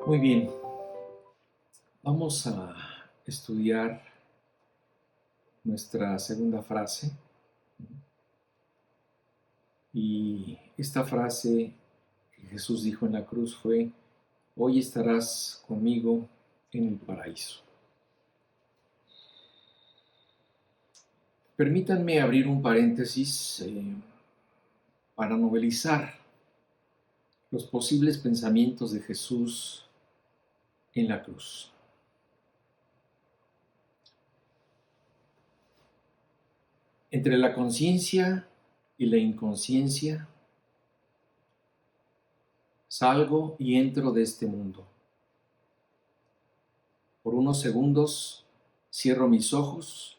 Muy bien, vamos a estudiar nuestra segunda frase. Y esta frase que Jesús dijo en la cruz fue: hoy estarás conmigo en el paraíso. Permítanme abrir un paréntesis para novelizar los posibles pensamientos de Jesús en la cruz. Entre la conciencia y la inconsciencia, salgo y entro de este mundo. Por unos segundos cierro mis ojos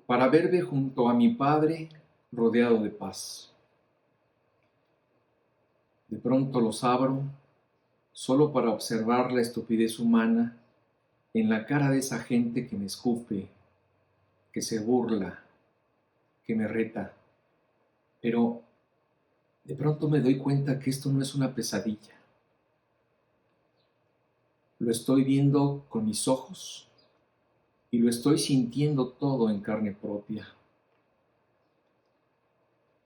para verme junto a mi Padre rodeado de paz. De pronto los abro solo para observar la estupidez humana en la cara de esa gente que me escupe, que se burla, que me reta. Pero de pronto me doy cuenta que esto no es una pesadilla. Lo estoy viendo con mis ojos y lo estoy sintiendo todo en carne propia.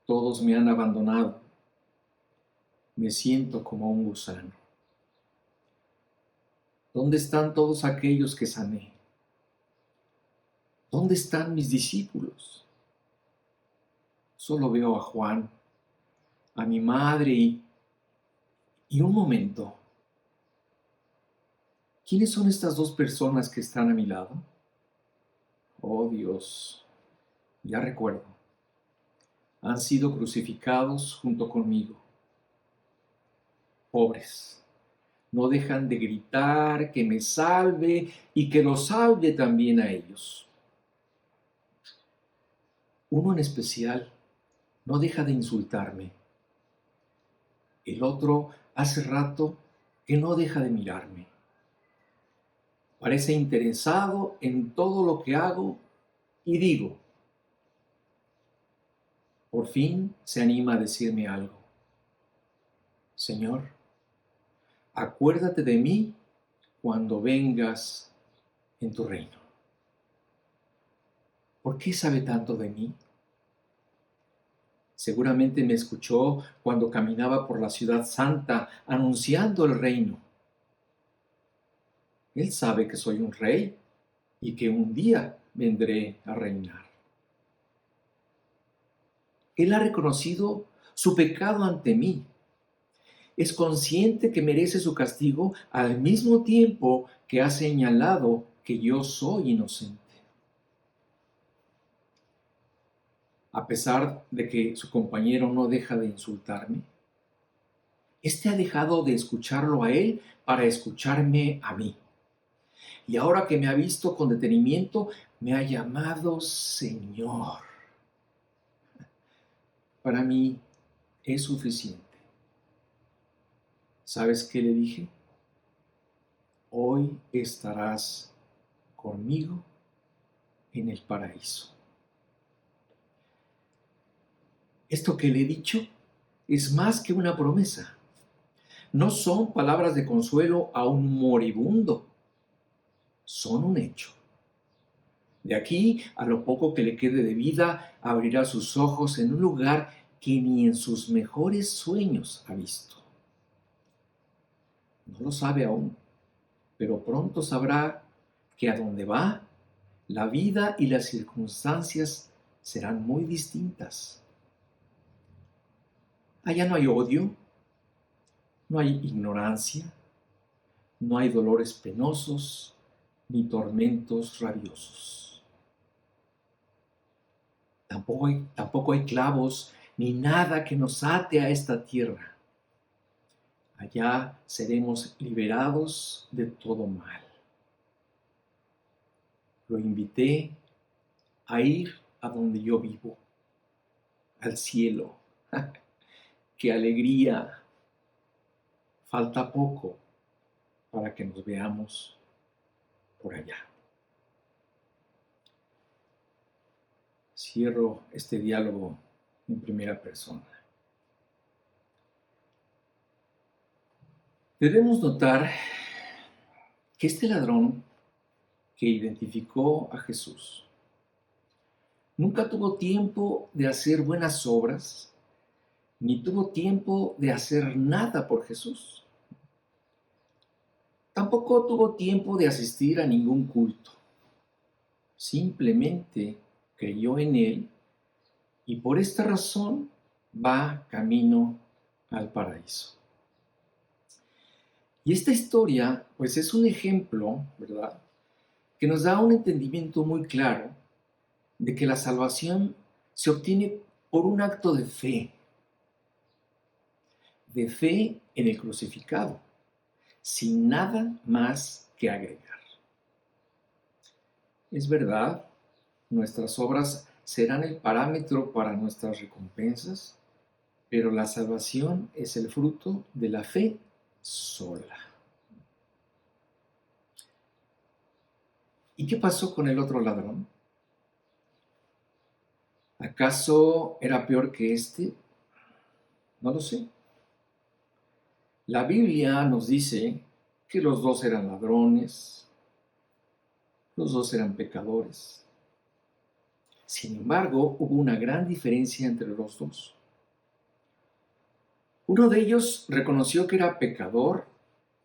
Todos me han abandonado. Me siento como un gusano. ¿Dónde están todos aquellos que sané? ¿Dónde están mis discípulos? Solo veo a Juan, a mi madre y un momento. ¿Quiénes son estas dos personas que están a mi lado? Oh Dios, ya recuerdo. Han sido crucificados junto conmigo. Pobres, no dejan de gritar que me salve y que los salve también a ellos. Uno en especial no deja de insultarme. El otro hace rato que no deja de mirarme. Parece interesado en todo lo que hago y digo. Por fin se anima a decirme algo. Señor, acuérdate de mí cuando vengas en tu reino. ¿Por qué sabe tanto de mí? Seguramente me escuchó cuando caminaba por la ciudad santa anunciando el reino. Él sabe que soy un rey y que un día vendré a reinar. Él ha reconocido su pecado ante mí. Es consciente que merece su castigo al mismo tiempo que ha señalado que yo soy inocente. A pesar de que su compañero no deja de insultarme, este ha dejado de escucharlo a él para escucharme a mí. Y ahora que me ha visto con detenimiento, me ha llamado Señor. Para mí es suficiente. ¿Sabes qué le dije? Hoy estarás conmigo en el paraíso. Esto que le he dicho es más que una promesa. No son palabras de consuelo a un moribundo, son un hecho. De aquí a lo poco que le quede de vida, abrirá sus ojos en un lugar que ni en sus mejores sueños ha visto. No lo sabe aún, pero pronto sabrá que a donde va, la vida y las circunstancias serán muy distintas. Allá no hay odio, no hay ignorancia, no hay dolores penosos, ni tormentos rabiosos. Tampoco hay clavos, ni nada que nos ate a esta tierra. Allá seremos liberados de todo mal. Lo invité a ir a donde yo vivo, al cielo. ¡Qué alegría! Falta poco para que nos veamos por allá. Cierro este diálogo en primera persona. Debemos notar que este ladrón que identificó a Jesús nunca tuvo tiempo de hacer buenas obras, ni tuvo tiempo de hacer nada por Jesús. Tampoco tuvo tiempo de asistir a ningún culto. Simplemente creyó en él y por esta razón va camino al paraíso. Y esta historia, pues es un ejemplo, ¿verdad?, que nos da un entendimiento muy claro de que la salvación se obtiene por un acto de fe en el crucificado, sin nada más que agregar. Es verdad, nuestras obras serán el parámetro para nuestras recompensas, pero la salvación es el fruto de la fe sola. ¿Y qué pasó con el otro ladrón? ¿Acaso era peor que este? No lo sé. La Biblia nos dice que los dos eran ladrones, los dos eran pecadores. Sin embargo, hubo una gran diferencia entre los dos. Uno de ellos reconoció que era pecador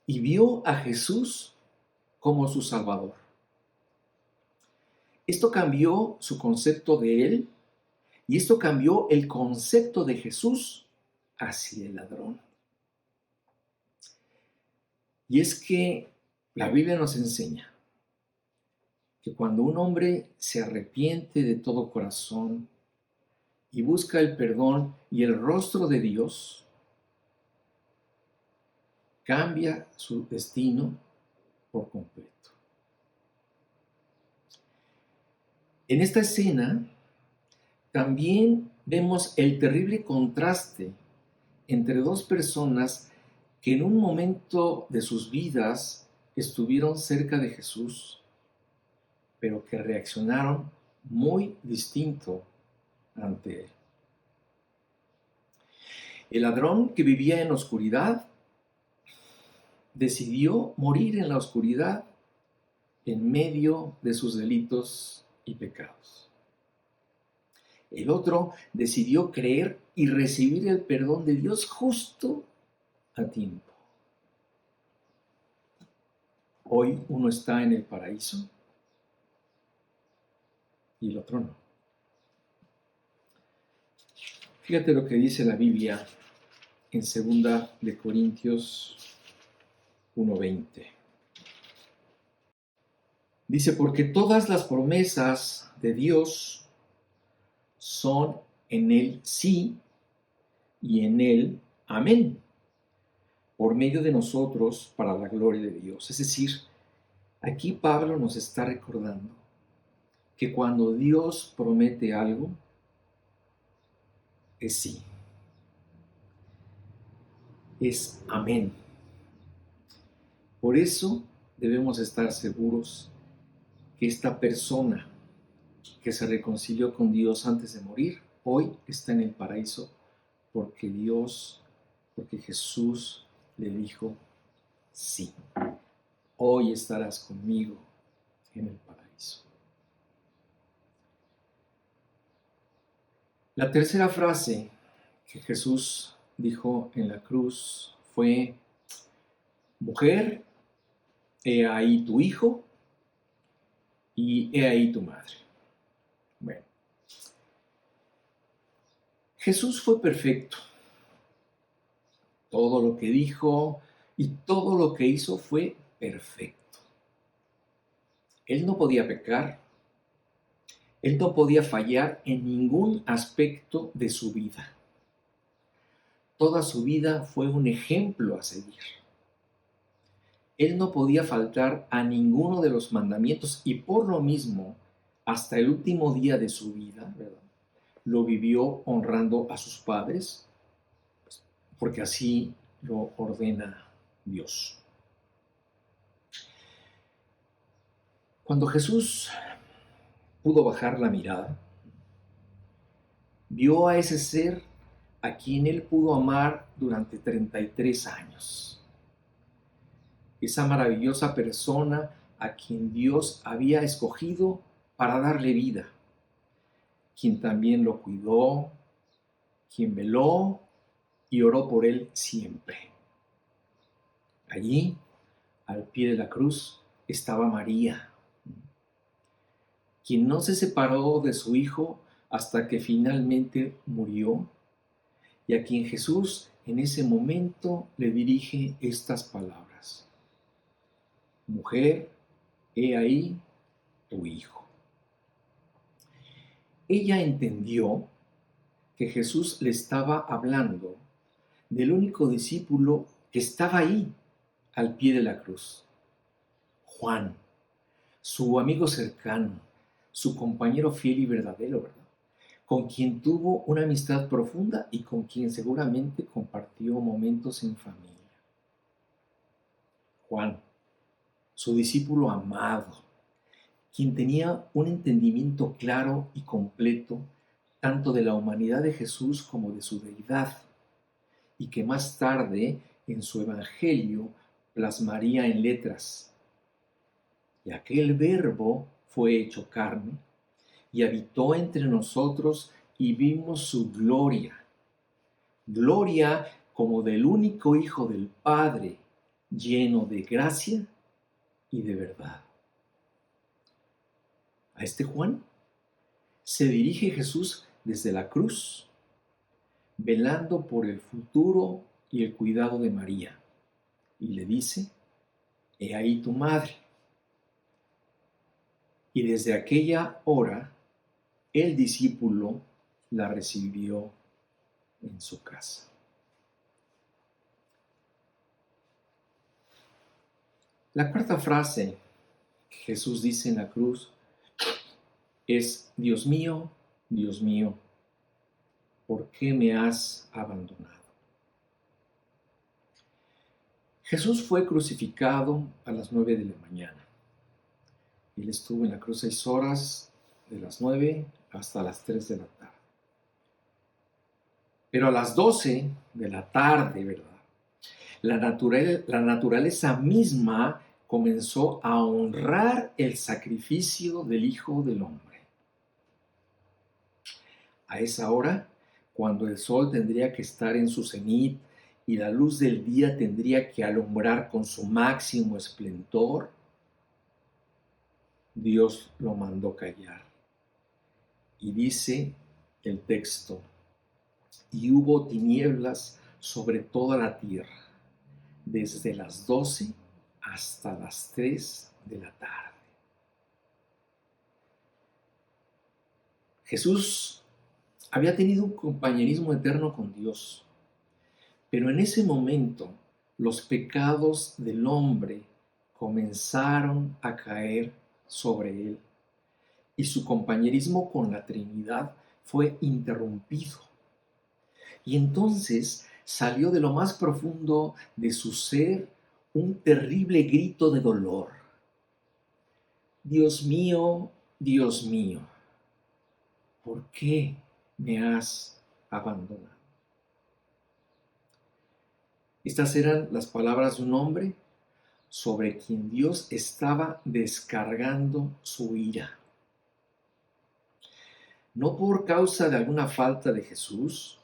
y vio a Jesús como su Salvador. Esto cambió su concepto de él y esto cambió el concepto de Jesús hacia el ladrón. Y es que la Biblia nos enseña que cuando un hombre se arrepiente de todo corazón y busca el perdón y el rostro de Dios, cambia su destino por completo. En esta escena también vemos el terrible contraste entre dos personas que en un momento de sus vidas estuvieron cerca de Jesús, pero que reaccionaron muy distinto ante él. El ladrón que vivía en la oscuridad decidió morir en la oscuridad en medio de sus delitos y pecados. El otro decidió creer y recibir el perdón de Dios justo a tiempo. Hoy uno está en el paraíso y el otro no. Fíjate lo que dice la Biblia en 2 de Corintios 1:20. Dice, porque todas las promesas de Dios son en él sí y en él amén, por medio de nosotros para la gloria de Dios. Es decir, aquí Pablo nos está recordando que cuando Dios promete algo, es sí, es amén. Por eso debemos estar seguros que esta persona que se reconcilió con Dios antes de morir, hoy está en el paraíso porque Jesús le dijo sí. Hoy estarás conmigo en el paraíso. La tercera frase que Jesús dijo en la cruz fue, mujer, he ahí tu hijo y he ahí tu madre. Bueno, Jesús fue perfecto. Todo lo que dijo y todo lo que hizo fue perfecto. Él no podía pecar. Él no podía fallar en ningún aspecto de su vida. Toda su vida fue un ejemplo a seguir. Él no podía faltar a ninguno de los mandamientos y por lo mismo, hasta el último día de su vida, ¿verdad?, lo vivió honrando a sus padres, porque así lo ordena Dios. Cuando Jesús pudo bajar la mirada, vio a ese ser a quien él pudo amar durante 33 años. esa maravillosa persona a quien Dios había escogido para darle vida, quien también lo cuidó, quien veló y oró por él siempre. Allí, al pie de la cruz, estaba María, quien no se separó de su hijo hasta que finalmente murió, y a quien Jesús en ese momento le dirige estas palabras: Mujer, he ahí tu hijo. Ella entendió que Jesús le estaba hablando del único discípulo que estaba ahí, al pie de la cruz, Juan, su amigo cercano, su compañero fiel y verdadero, ¿verdad? Con quien tuvo una amistad profunda y con quien seguramente compartió momentos en familia. Juan, su discípulo amado, quien tenía un entendimiento claro y completo tanto de la humanidad de Jesús como de su deidad, y que más tarde en su evangelio plasmaría en letras. Y aquel Verbo fue hecho carne y habitó entre nosotros y vimos su gloria. Gloria como del único Hijo del Padre, lleno de gracia y de verdad. A este Juan se dirige Jesús desde la cruz, velando por el futuro y el cuidado de María, y le dice: He ahí tu madre. Y desde aquella hora, el discípulo la recibió en su casa. La cuarta frase que Jesús dice en la cruz es: Dios mío, ¿por qué me has abandonado? Jesús fue crucificado a las 9 de la mañana. Él estuvo en la cruz 6 horas, de las 9 hasta las 3 de la tarde. Pero a las 12 de la tarde, ¿verdad? La naturaleza misma comenzó a honrar el sacrificio del Hijo del Hombre. A esa hora, cuando el sol tendría que estar en su cenit y la luz del día tendría que alumbrar con su máximo esplendor, Dios lo mandó callar. Y dice el texto: y hubo tinieblas sobre toda la tierra, desde las 12 hasta las 3 de la tarde. Jesús había tenido un compañerismo eterno con Dios, pero en ese momento los pecados del hombre comenzaron a caer sobre él y su compañerismo con la Trinidad fue interrumpido. Y entonces salió de lo más profundo de su ser un terrible grito de dolor: Dios mío, ¿por qué me has abandonado? Estas eran las palabras de un hombre sobre quien Dios estaba descargando su ira. No por causa de alguna falta de Jesús,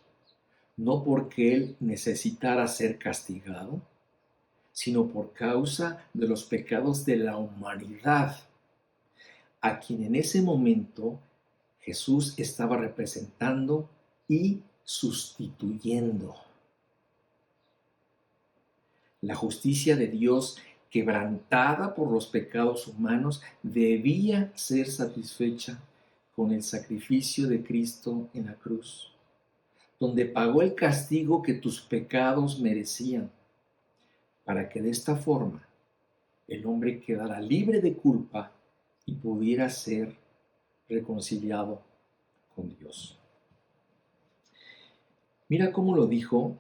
no porque él necesitara ser castigado, sino por causa de los pecados de la humanidad, a quien en ese momento Jesús estaba representando y sustituyendo. La justicia de Dios, quebrantada por los pecados humanos, debía ser satisfecha con el sacrificio de Cristo en la cruz, donde pagó el castigo que tus pecados merecían, para que de esta forma el hombre quedara libre de culpa y pudiera ser reconciliado con Dios. Mira cómo lo dijo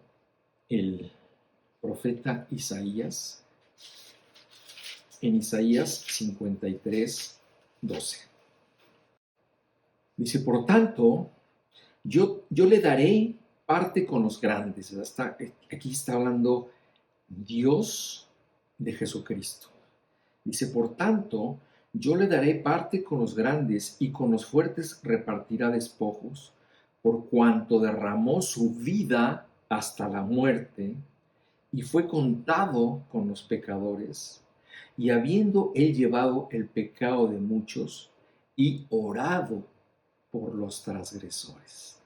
el profeta Isaías en Isaías 53:12. Dice: por tanto, yo le daré parte con los grandes. Aquí está hablando Dios de Jesucristo. Dice, por tanto, yo le daré parte con los grandes y con los fuertes repartirá despojos, por cuanto derramó su vida hasta la muerte y fue contado con los pecadores, y habiendo él llevado el pecado de muchos y orado por los transgresores.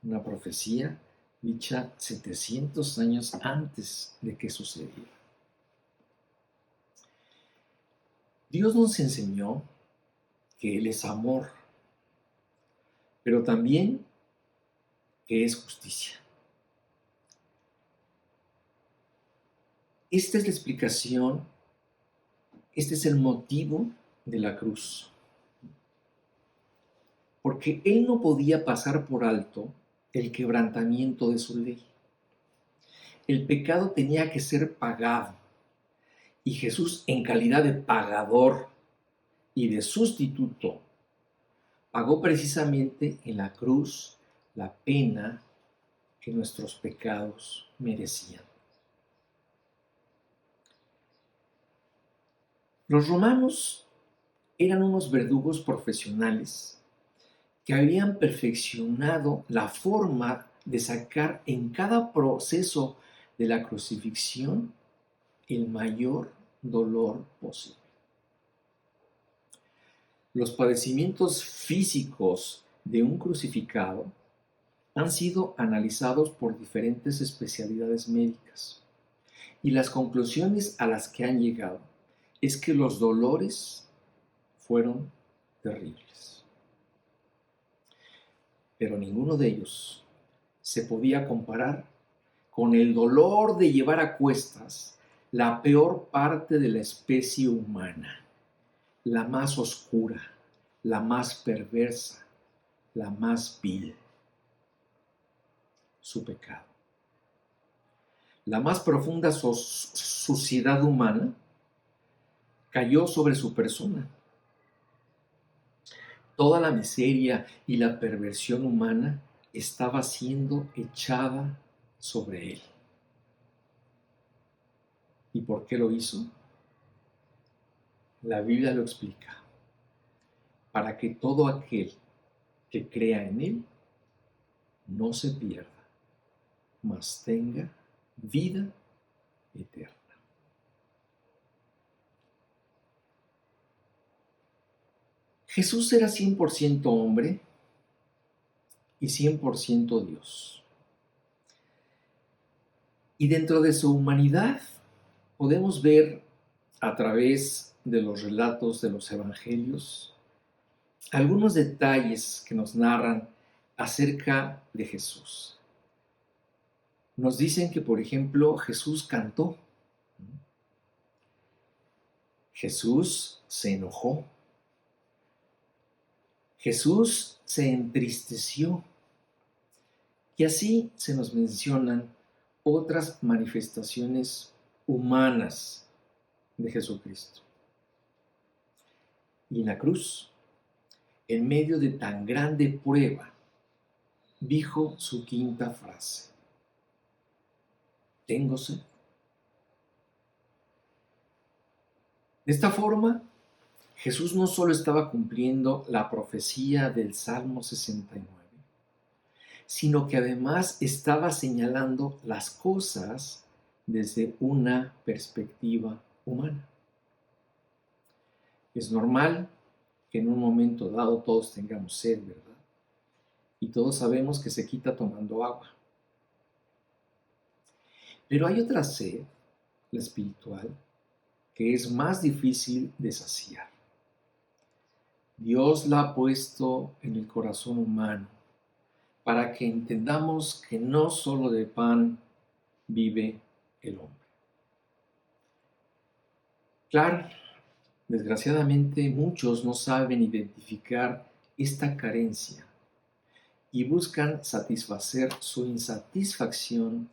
Una profecía dicha 700 años antes de que sucediera. Dios nos enseñó que Él es amor, pero también que es justicia. Esta es la explicación, este es el motivo de la cruz. Porque Él no podía pasar por alto el quebrantamiento de su ley. El pecado tenía que ser pagado. Y Jesús, en calidad de pagador y de sustituto, pagó precisamente en la cruz la pena que nuestros pecados merecían. Los romanos eran unos verdugos profesionales que habían perfeccionado la forma de sacar en cada proceso de la crucifixión el mayor dolor posible. Los padecimientos físicos de un crucificado han sido analizados por diferentes especialidades médicas y las conclusiones a las que han llegado es que los dolores fueron terribles. Pero ninguno de ellos se podía comparar con el dolor de llevar a cuestas la peor parte de la especie humana, la más oscura, la más perversa, la más vil, su pecado. La más profunda suciedad humana cayó sobre su persona. Toda la miseria y la perversión humana estaba siendo echada sobre él. ¿Y por qué lo hizo? La Biblia lo explica. Para que todo aquel que crea en él no se pierda, mas tenga vida eterna. Jesús era 100% hombre y 100% Dios. Y dentro de su humanidad podemos ver a través de los relatos de los evangelios algunos detalles que nos narran acerca de Jesús. Nos dicen que, por ejemplo, Jesús cantó. Jesús se enojó. Jesús se entristeció. Y así se nos mencionan otras manifestaciones humanas de Jesucristo. Y en la cruz, en medio de tan grande prueba, dijo su quinta frase: tengo sed. De esta forma, Jesús no solo estaba cumpliendo la profecía del Salmo 69, sino que además estaba señalando las cosas desde una perspectiva humana. Es normal que en un momento dado todos tengamos sed, ¿verdad? Y todos sabemos que se quita tomando agua. Pero hay otra sed, la espiritual, que es más difícil de saciar. Dios la ha puesto en el corazón humano para que entendamos que no solo de pan vive el hombre. Claro, desgraciadamente muchos no saben identificar esta carencia y buscan satisfacer su insatisfacción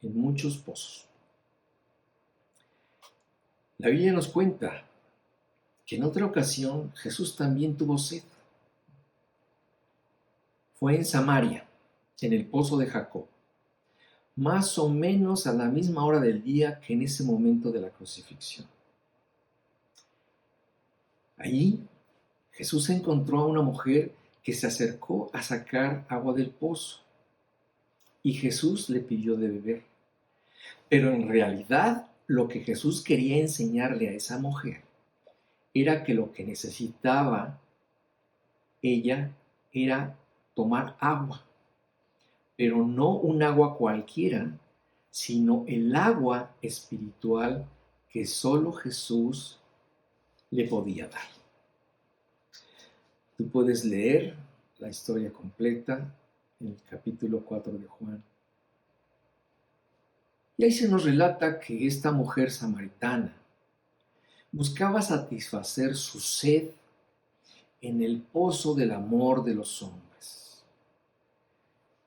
en muchos pozos. La Biblia nos cuenta que en otra ocasión Jesús también tuvo sed. Fue en Samaria, en el pozo de Jacob, más o menos a la misma hora del día que en ese momento de la crucifixión. Allí Jesús encontró a una mujer que se acercó a sacar agua del pozo y Jesús le pidió de beber. Pero en realidad lo que Jesús quería enseñarle a esa mujer era que lo que necesitaba ella era tomar agua, pero no un agua cualquiera, sino el agua espiritual que solo Jesús le podía dar. Tú puedes leer la historia completa en el capítulo 4 de Juan. Y ahí se nos relata que esta mujer samaritana buscaba satisfacer su sed en el pozo del amor de los hombres.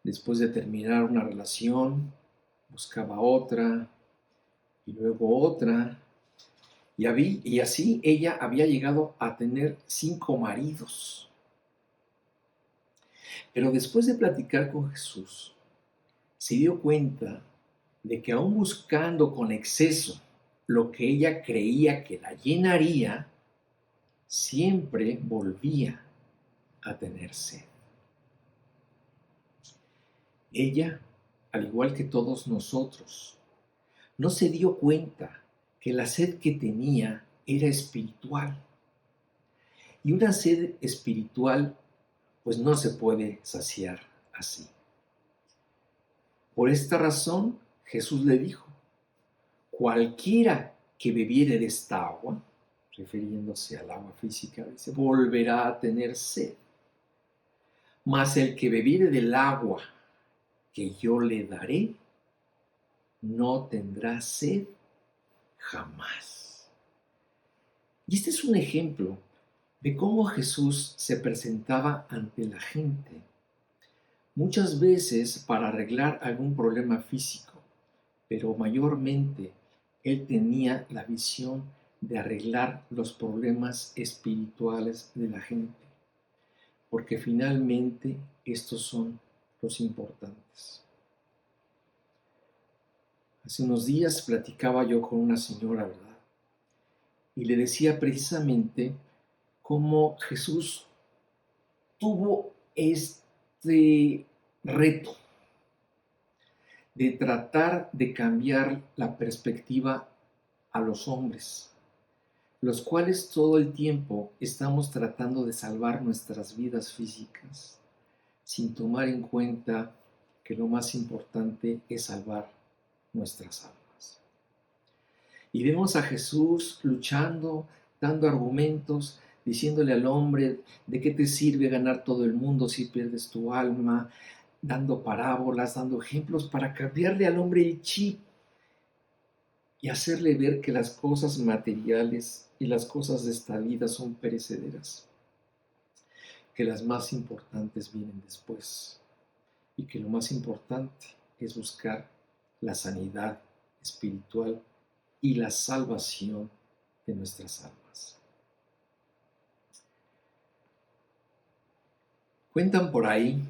Después de terminar una relación, buscaba otra y luego otra. Y así ella había llegado a tener 5 maridos. Pero después de platicar con Jesús, se dio cuenta de que aún buscando con exceso lo que ella creía que la llenaría, siempre volvía a tener sed. Ella, al igual que todos nosotros, no se dio cuenta que la sed que tenía era espiritual. Y una sed espiritual, pues no se puede saciar así. Por esta razón, Jesús le dijo, cualquiera que bebiere de esta agua, refiriéndose al agua física, dice, volverá a tener sed. Mas el que bebiere del agua que yo le daré, no tendrá sed jamás. Y este es un ejemplo de cómo Jesús se presentaba ante la gente, muchas veces para arreglar algún problema físico, pero mayormente Él tenía la visión de arreglar los problemas espirituales de la gente, porque finalmente estos son los importantes. Hace unos días platicaba yo con una señora, ¿verdad? Y le decía precisamente cómo Jesús tuvo este reto de tratar de cambiar la perspectiva a los hombres, los cuales todo el tiempo estamos tratando de salvar nuestras vidas físicas, sin tomar en cuenta que lo más importante es salvar nuestras almas. Y vemos a Jesús luchando, dando argumentos, diciéndole al hombre, ¿de qué te sirve ganar todo el mundo si pierdes tu alma? Dando parábolas, dando ejemplos para cambiarle al hombre el chip y hacerle ver que las cosas materiales y las cosas de esta vida son perecederas, que las más importantes vienen después y que lo más importante es buscar la sanidad espiritual y la salvación de nuestras almas. Cuentan por ahí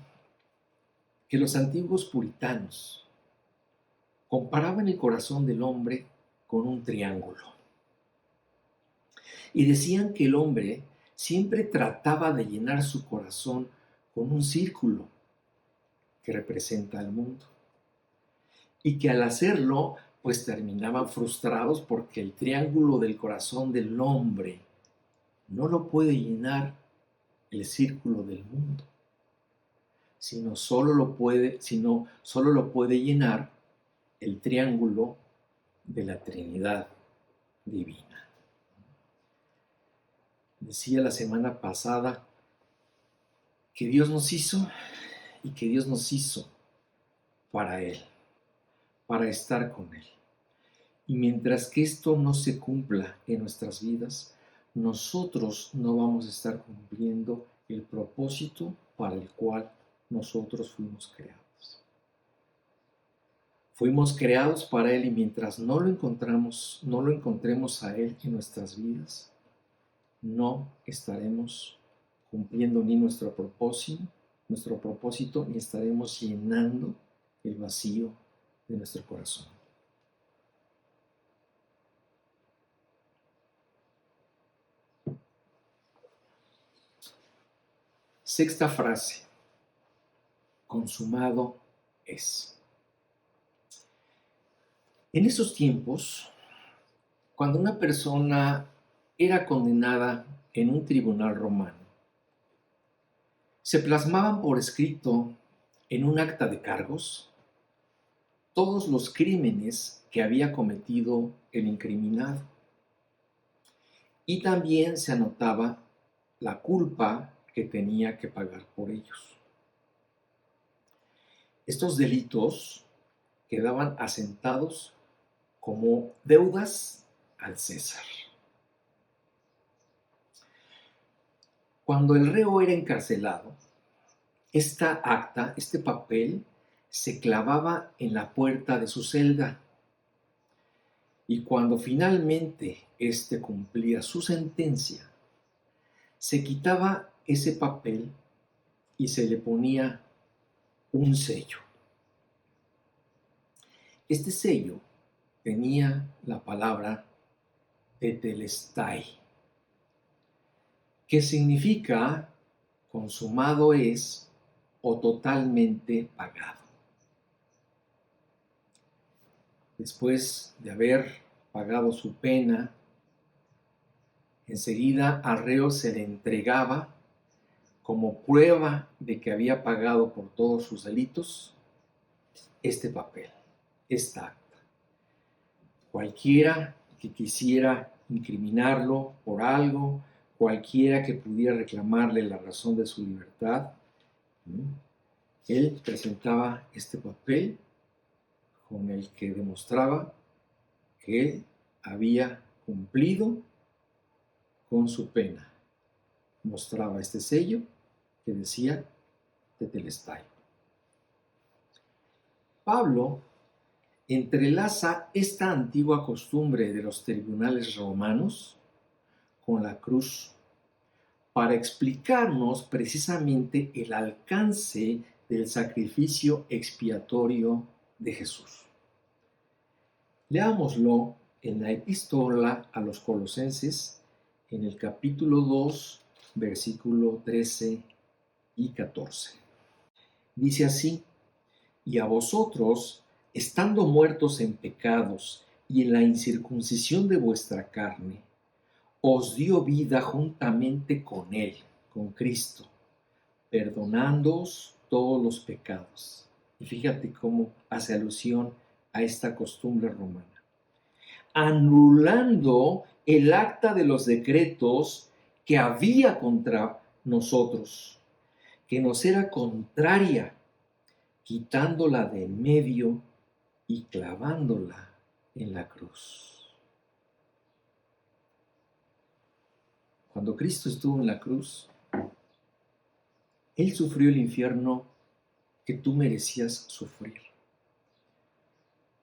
que los antiguos puritanos comparaban el corazón del hombre con un triángulo y decían que el hombre siempre trataba de llenar su corazón con un círculo que representa al mundo y que al hacerlo pues terminaban frustrados porque el triángulo del corazón del hombre no lo puede llenar el círculo del mundo, sino solo lo puede llenar el triángulo de la Trinidad divina. Decía la semana pasada que Dios nos hizo y que Dios nos hizo para Él, para estar con Él. Y mientras que esto no se cumpla en nuestras vidas, nosotros no vamos a estar cumpliendo el propósito para el cual nosotros fuimos creados. Fuimos creados para Él y mientras no lo encontremos a Él en nuestras vidas, no estaremos cumpliendo ni nuestro propósito, ni estaremos llenando el vacío de nuestro corazón. Sexta frase: consumado es. En esos tiempos, cuando una persona era condenada en un tribunal romano, se plasmaban por escrito en un acta de cargos todos los crímenes que había cometido el incriminado, y también se anotaba la culpa que tenía que pagar por ellos. Estos delitos quedaban asentados como deudas al César. Cuando el reo era encarcelado, esta acta, este papel, se clavaba en la puerta de su celda, y cuando finalmente éste cumplía su sentencia, se quitaba ese papel y se le ponía un sello. Este sello tenía la palabra tetelestai, que significa consumado es o totalmente pagado. Después de haber pagado su pena, enseguida al reo se le entregaba, como prueba de que había pagado por todos sus delitos, este papel, esta acta. Cualquiera que quisiera incriminarlo por algo, cualquiera que pudiera reclamarle la razón de su libertad, él presentaba este papel con el que demostraba que él había cumplido con su pena. Mostraba este sello que decía tetelestai. Pablo entrelaza esta antigua costumbre de los tribunales romanos con la cruz para explicarnos precisamente el alcance del sacrificio expiatorio de Jesús. Leámoslo en la epístola a los Colosenses, en el capítulo 2, versículo 13 y 14. Dice así: y a vosotros, estando muertos en pecados y en la incircuncisión de vuestra carne, os dio vida juntamente con Él, con Cristo, perdonándoos todos los pecados. Y fíjate cómo hace alusión a esta costumbre romana. Anulando el acta de los decretos que había contra nosotros, que nos era contraria, quitándola de en medio y clavándola en la cruz. Cuando Cristo estuvo en la cruz, Él sufrió el infierno que tú merecías sufrir.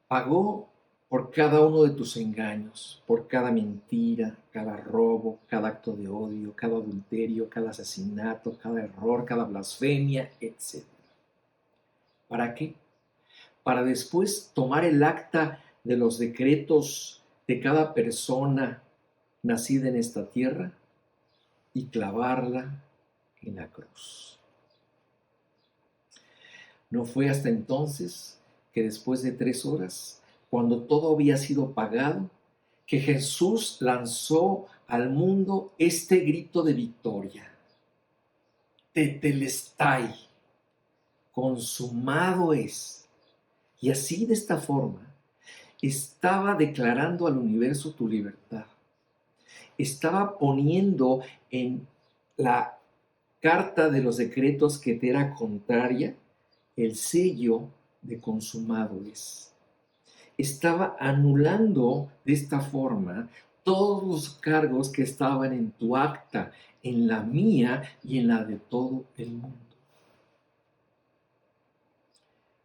Pagó por cada uno de tus engaños, por cada mentira, cada robo, cada acto de odio, cada adulterio, cada asesinato, cada error, cada blasfemia, etc. ¿Para qué? Para después tomar el acta de los decretos de cada persona nacida en esta tierra y clavarla en la cruz. No fue hasta entonces que después de 3 horas, cuando todo había sido pagado, que Jesús lanzó al mundo este grito de victoria: tetelestai, consumado es. Y así, de esta forma, estaba declarando al universo tu libertad. Estaba poniendo en la carta de los decretos que te era contraria el sello de consumado es. Estaba anulando de esta forma todos los cargos que estaban en tu acta, en la mía y en la de todo el mundo.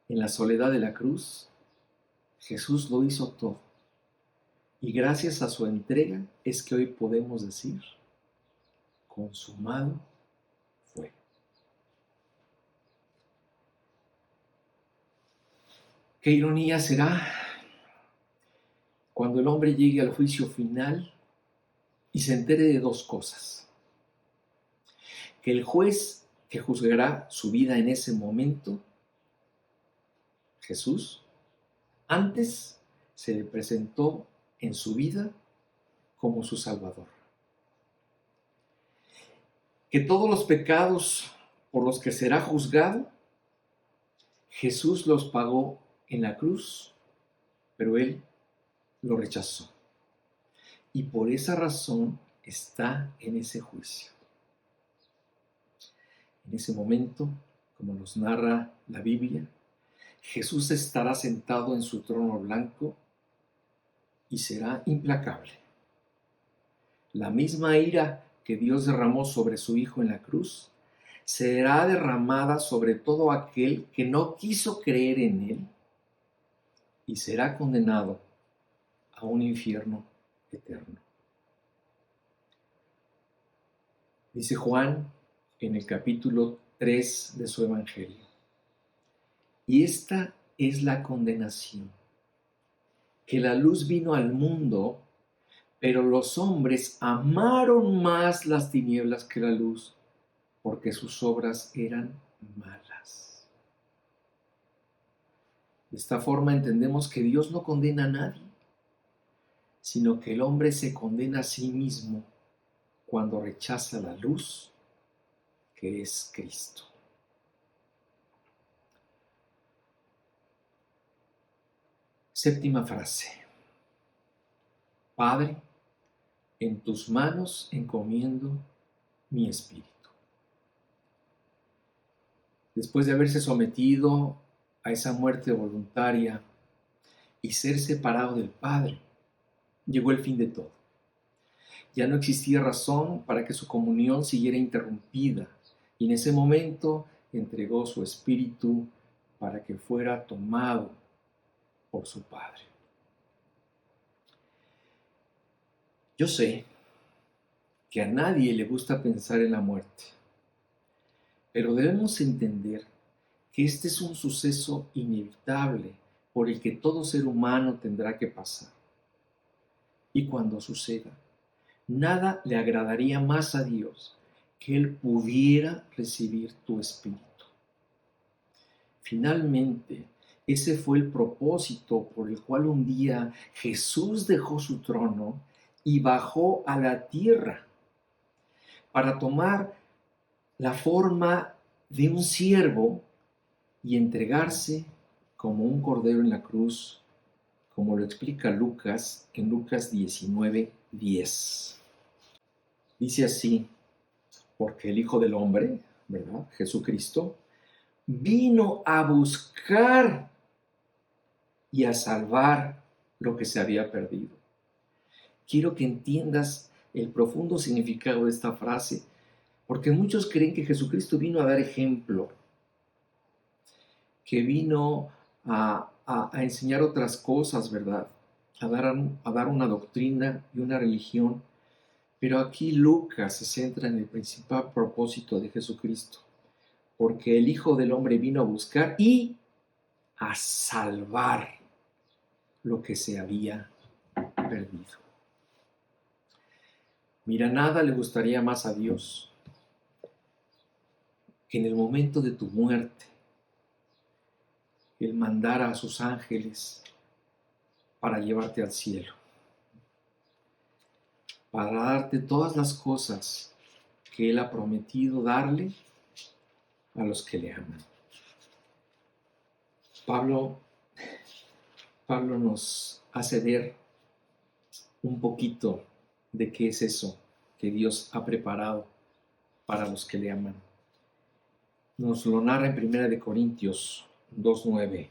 En la soledad de la cruz, Jesús lo hizo todo. Y gracias a su entrega es que hoy podemos decir: consumado fue. Qué ironía será cuando el hombre llegue al juicio final y se entere de dos cosas: que el juez que juzgará su vida en ese momento, Jesús, antes se le presentó en su vida como su Salvador. Que todos los pecados por los que será juzgado, Jesús los pagó en la cruz, pero Él lo rechazó. Y por esa razón está en ese juicio. En ese momento, como nos narra la Biblia, Jesús estará sentado en su trono blanco y será implacable. La misma ira que Dios derramó sobre su Hijo en la cruz será derramada sobre todo aquel que no quiso creer en Él y será condenado a un infierno eterno. Dice Juan en el capítulo 3 de su Evangelio: y esta es la condenación, que la luz vino al mundo, pero los hombres amaron más las tinieblas que la luz, porque sus obras eran malas. De esta forma entendemos que Dios no condena a nadie, sino que el hombre se condena a sí mismo cuando rechaza la luz que es Cristo. Séptima frase: Padre, en tus manos encomiendo mi espíritu. Después de haberse sometido a esa muerte voluntaria y ser separado del Padre, llegó el fin de todo. Ya no existía razón para que su comunión siguiera interrumpida, y en ese momento entregó su espíritu para que fuera tomado por su Padre. Yo sé que a nadie le gusta pensar en la muerte, pero debemos entender que este es un suceso inevitable por el que todo ser humano tendrá que pasar. Y cuando suceda, nada le agradaría más a Dios que Él pudiera recibir tu espíritu. Finalmente, ese fue el propósito por el cual un día Jesús dejó su trono y bajó a la tierra para tomar la forma de un siervo y entregarse como un cordero en la cruz, como lo explica Lucas en Lucas 19:10. Dice así: porque el Hijo del Hombre, ¿verdad? Jesucristo, vino a buscar y a salvar lo que se había perdido. Quiero que entiendas el profundo significado de esta frase, porque muchos creen que Jesucristo vino a dar ejemplo, que vino a enseñar otras cosas, ¿verdad? A dar una doctrina y una religión. Pero aquí Lucas se centra en el principal propósito de Jesucristo, porque el Hijo del Hombre vino a buscar y a salvar lo que se había perdido. Mira, nada le gustaría más a Dios que en el momento de tu muerte Él mandara a sus ángeles para llevarte al cielo, para darte todas las cosas que Él ha prometido darle a los que le aman. Pablo nos hace ver un poquito de qué es eso que Dios ha preparado para los que le aman. Nos lo narra en 1 Corintios 2:9.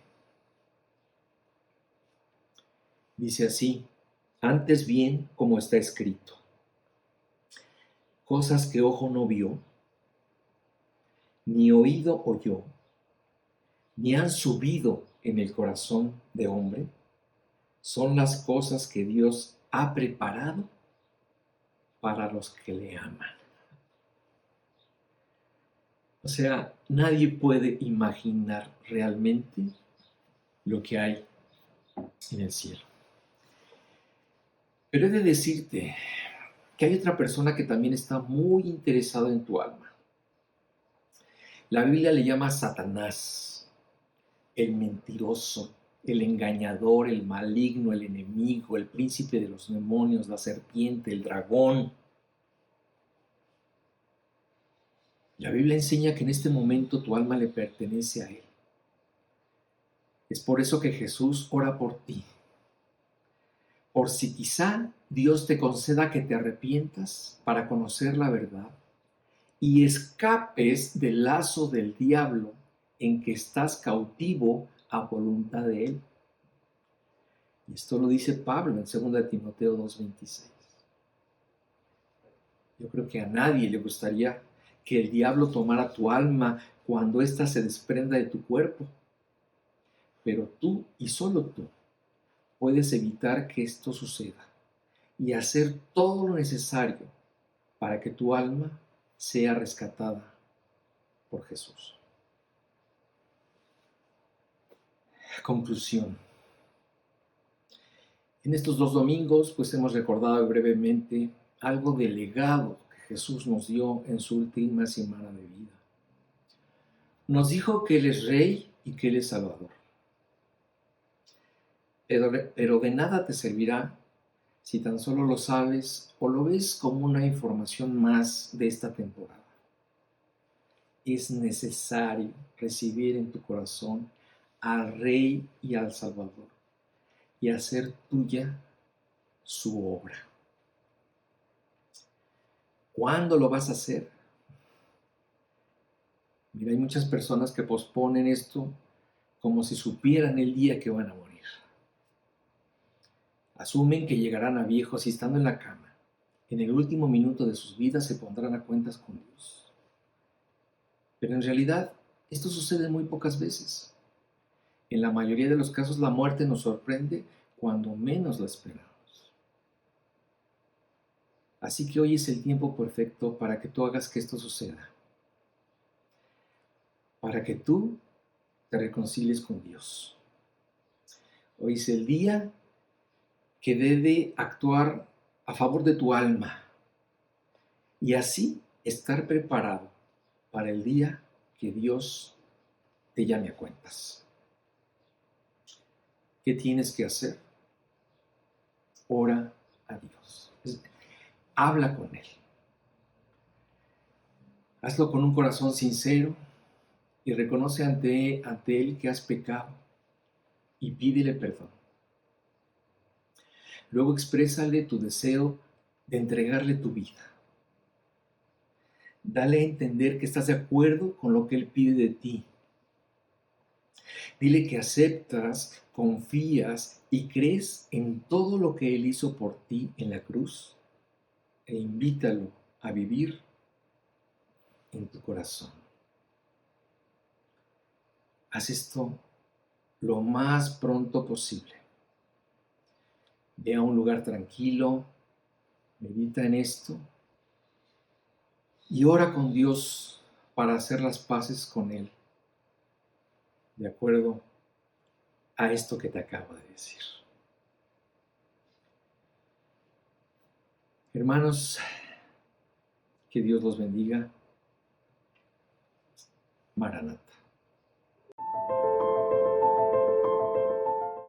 Dice así: antes bien, como está escrito, cosas que ojo no vio, ni oído oyó, ni han subido en el corazón de hombre, son las cosas que Dios ha preparado para los que le aman. O sea, nadie puede imaginar realmente lo que hay en el cielo. Pero he de decirte que hay otra persona que también está muy interesada en tu alma. La Biblia le llama Satanás, el mentiroso, el engañador, el maligno, el enemigo, el príncipe de los demonios, la serpiente, el dragón. La Biblia enseña que en este momento tu alma le pertenece a él. Es por eso que Jesús ora por ti. Por si quizá Dios te conceda que te arrepientas para conocer la verdad y escapes del lazo del diablo en que estás cautivo a voluntad de él. Y esto lo dice Pablo en 2 Timoteo 2:26. Yo creo que a nadie le gustaría que el diablo tomara tu alma cuando ésta se desprenda de tu cuerpo. Pero tú y solo tú puedes evitar que esto suceda y hacer todo lo necesario para que tu alma sea rescatada por Jesús. Conclusión. En estos 2 domingos, pues hemos recordado brevemente algo del legado que Jesús nos dio en su última semana de vida. Nos dijo que Él es Rey y que Él es Salvador. Pero de nada te servirá si tan solo lo sabes o lo ves como una información más de esta temporada. Es necesario recibir en tu corazón al Rey y al Salvador y hacer tuya su obra. ¿Cuándo lo vas a hacer? Mira, hay muchas personas que posponen esto como si supieran el día que van a morir. Asumen que llegarán a viejos y estando en la cama, en el último minuto de sus vidas se pondrán a cuentas con Dios. Pero en realidad, esto sucede muy pocas veces. En la mayoría de los casos, la muerte nos sorprende cuando menos la esperamos. Así que hoy es el tiempo perfecto para que tú hagas que esto suceda. Para que tú te reconcilies con Dios. Hoy es el día que debe actuar a favor de tu alma y así estar preparado para el día que Dios te llame a cuentas. ¿Qué tienes que hacer? Ora a Dios. Habla con Él. Hazlo con un corazón sincero y reconoce ante Él que has pecado y pídele perdón. Luego exprésale tu deseo de entregarle tu vida. Dale a entender que estás de acuerdo con lo que Él pide de ti. Dile que aceptas, confías y crees en todo lo que Él hizo por ti en la cruz e invítalo a vivir en tu corazón. Haz esto lo más pronto posible. Ve a un lugar tranquilo, medita en esto y ora con Dios para hacer las paces con Él, de acuerdo a esto que te acabo de decir. Hermanos, que Dios los bendiga. Maranatha.